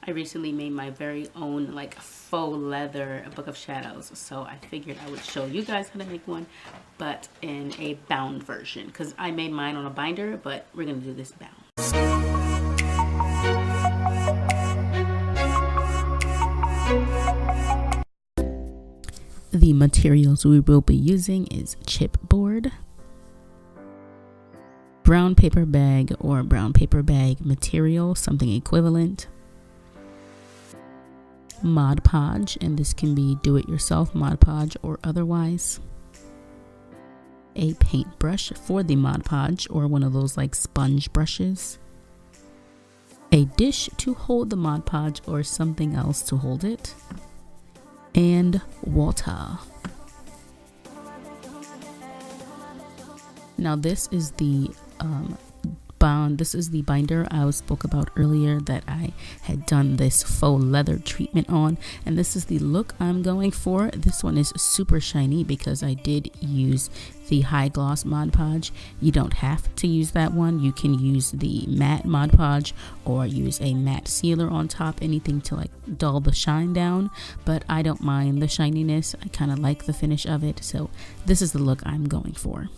I recently made my very own like faux leather book of shadows, so I figured I would show you guys how to make one, but in a bound version, because I made mine on a binder, but we're gonna do this bound. The materials we will be using is chipboard, brown paper bag or brown paper bag material, something equivalent, Mod Podge, and this can be do-it-yourself Mod Podge or otherwise, a paintbrush for the Mod Podge or one of those like sponge brushes, a dish to hold the Mod Podge or something else to hold it, and water. Now this is the binder I spoke about earlier that I had done this faux leather treatment on, and this is the look I'm going for. This one is super shiny because I did use the high gloss Mod Podge. You don't have to use that one. You can use the matte Mod Podge or use a matte sealer on top, anything to like dull the shine down, but I don't mind the shininess. I kind of like the finish of it, so this is the look I'm going for.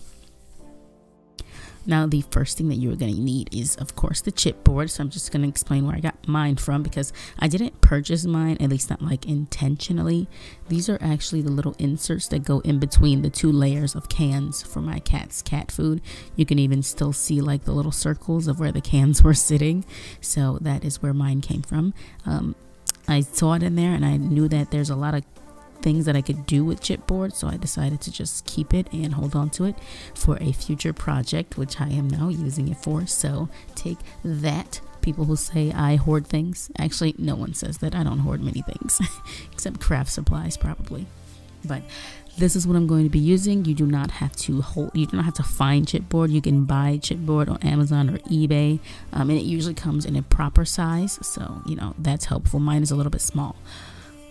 Now the first thing that you're going to need is of course the chipboard, so I'm just going to explain where I got mine from because I didn't purchase mine, at least not like intentionally. These are actually the little inserts that go in between the two layers of cans for my cat's cat food. You can even still see like the little circles of where the cans were sitting, so that is where mine came from. I saw it in there and I knew that there's a lot of things that I could do with chipboard, so I decided to just keep it and hold on to it for a future project, which I am now using it for. So take that, people who say I hoard things. Actually, no one says that. I don't hoard many things except craft supplies probably, but this is what I'm going to be using. You do not have to find chipboard. You can buy chipboard on Amazon or eBay, and it usually comes in a proper size, so you know that's helpful. Mine is a little bit small.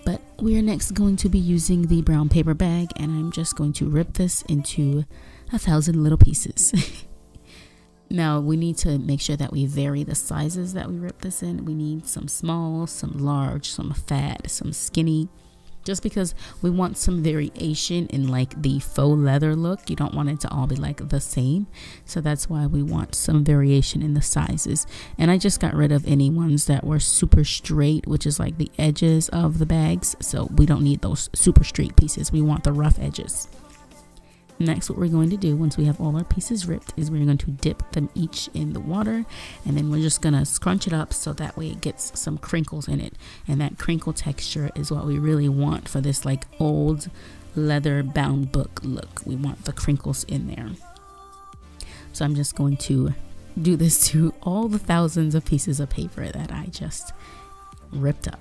But we are next going to be using the brown paper bag, and I'm just going to rip this into 1,000 little pieces. Now we need to make sure that we vary the sizes that we rip this in. We need some small, some large, some fat, some skinny, just because we want some variation in like the faux leather look. You don't want it to all be like the same, so that's why we want some variation in the sizes. And I just got rid of any ones that were super straight, which is like the edges of the bags, so we don't need those super straight pieces. We want the rough edges. Next, what we're going to do once we have all our pieces ripped is we're going to dip them each in the water, and then we're just going to scrunch it up so that way it gets some crinkles in it, and that crinkle texture is what we really want for this like old leather bound book look. We want the crinkles in there. So I'm just going to do this to all the thousands of pieces of paper that I just ripped up.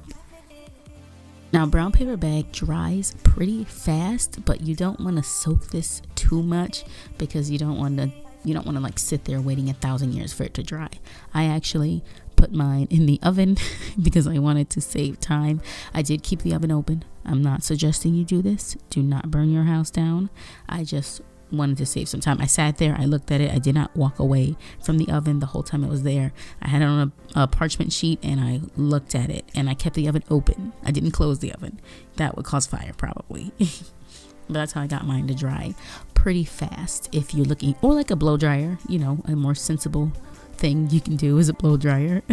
Now brown paper bag dries pretty fast, but you don't want to soak this too much because you don't want to like sit there waiting 1,000 years for it to dry. I actually put mine in the oven because I wanted to save time. I did keep the oven open. I'm not suggesting you do this. Do not burn your house down. I just wanted to save some time. I sat there, I looked at it, I did not walk away from the oven the whole time it was there. I had it on a parchment sheet and I looked at it and I kept the oven open. I didn't close the oven. That would cause fire probably. But that's how I got mine to dry pretty fast. If you're looking, or like a blow dryer, you know, a more sensible thing you can do is a blow dryer.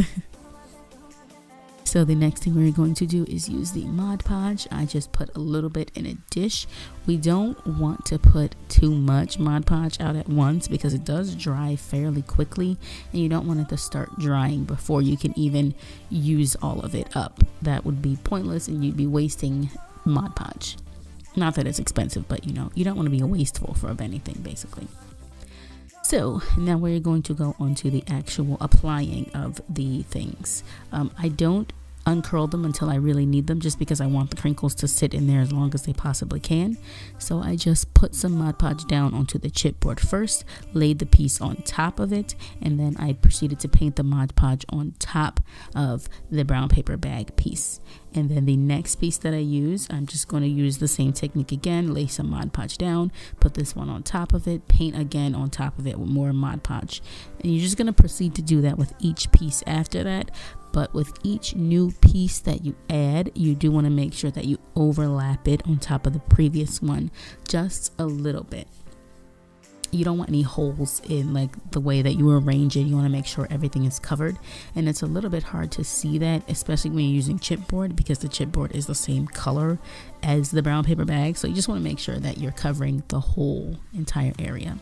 So the next thing we're going to do is use the Mod Podge. I just put a little bit in a dish. We don't want to put too much Mod Podge out at once because it does dry fairly quickly, and you don't want it to start drying before you can even use all of it up. That would be pointless and you'd be wasting Mod Podge. Not that it's expensive, but you know, you don't want to be wasteful of anything basically. So now we're going to go on to the actual applying of the things. I don't uncurl them until I really need them, just because I want the crinkles to sit in there as long as they possibly can. So I just put some Mod Podge down onto the chipboard first, laid the piece on top of it, and then I proceeded to paint the Mod Podge on top of the brown paper bag piece. And then the next piece that I use, I'm just going to use the same technique again, lay some Mod Podge down, put this one on top of it, paint again on top of it with more Mod Podge. And you're just going to proceed to do that with each piece after that. but with each new piece that you add, you do want to make sure that you overlap it on top of the previous one just a little bit. You don't want any holes in like the way that you arrange it. You want to make sure everything is covered, and it's a little bit hard to see that, especially when you're using chipboard, because the chipboard is the same color as the brown paper bag. So you just want to make sure that you're covering the whole entire area.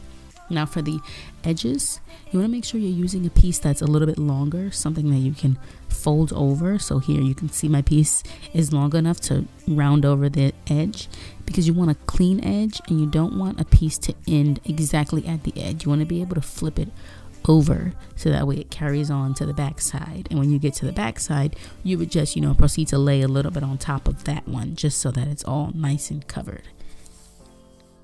Now for the edges, you want to make sure you're using a piece that's a little bit longer, something that you can fold over. So here you can see my piece is long enough to round over the edge, because you want a clean edge and you don't want a piece to end exactly at the edge. You want to be able to flip it over so that way it carries on to the back side. And when you get to the back side, you would just, proceed to lay a little bit on top of that one, just so that it's all nice and covered.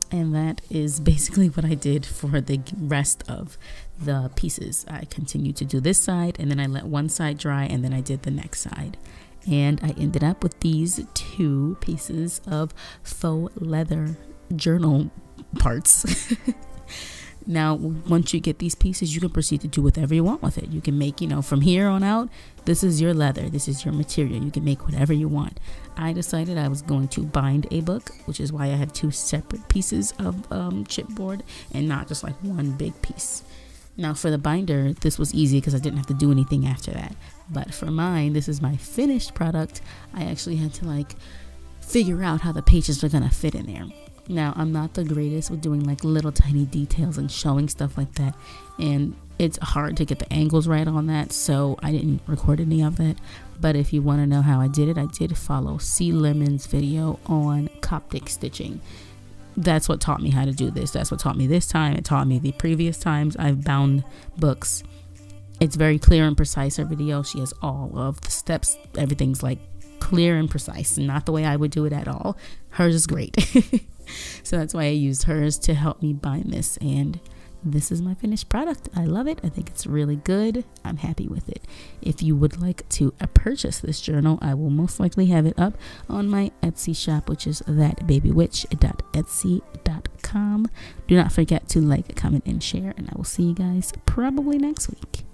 And that is basically what I did for the rest of the pieces. I continued to do this side, and then I let one side dry, and then I did the next side. And I ended up with these 2 pieces of faux leather journal parts. Now, once you get these pieces, you can proceed to do whatever you want with it. You can make, from here on out, this is your leather, this is your material. You can make whatever you want. I decided I was going to bind a book, which is why I have 2 separate pieces of chipboard and not just like one big piece. Now for the binder, this was easy because I didn't have to do anything after that. But for mine, this is my finished product. I actually had to figure out how the pages are gonna fit in there. Now, I'm not the greatest with doing little tiny details and showing stuff like that, and it's hard to get the angles right on that, so I didn't record any of that. But if you want to know how I did it, I did follow C. Lemon's video on Coptic stitching. That's what taught me how to do this. That's what taught me this time. It taught me the previous times I've bound books. It's very clear and precise, her video. She has all of the steps. Everything's clear and precise, not the way I would do it at all. Hers is great. So that's why I used hers to help me bind this, and this is my finished product. I love it. I think it's really good. I'm happy with it. If you would like to purchase this journal, I will most likely have it up on my Etsy shop, which is thatbabywitch.etsy.com. Do not forget to comment and share, and I will see you guys probably next week.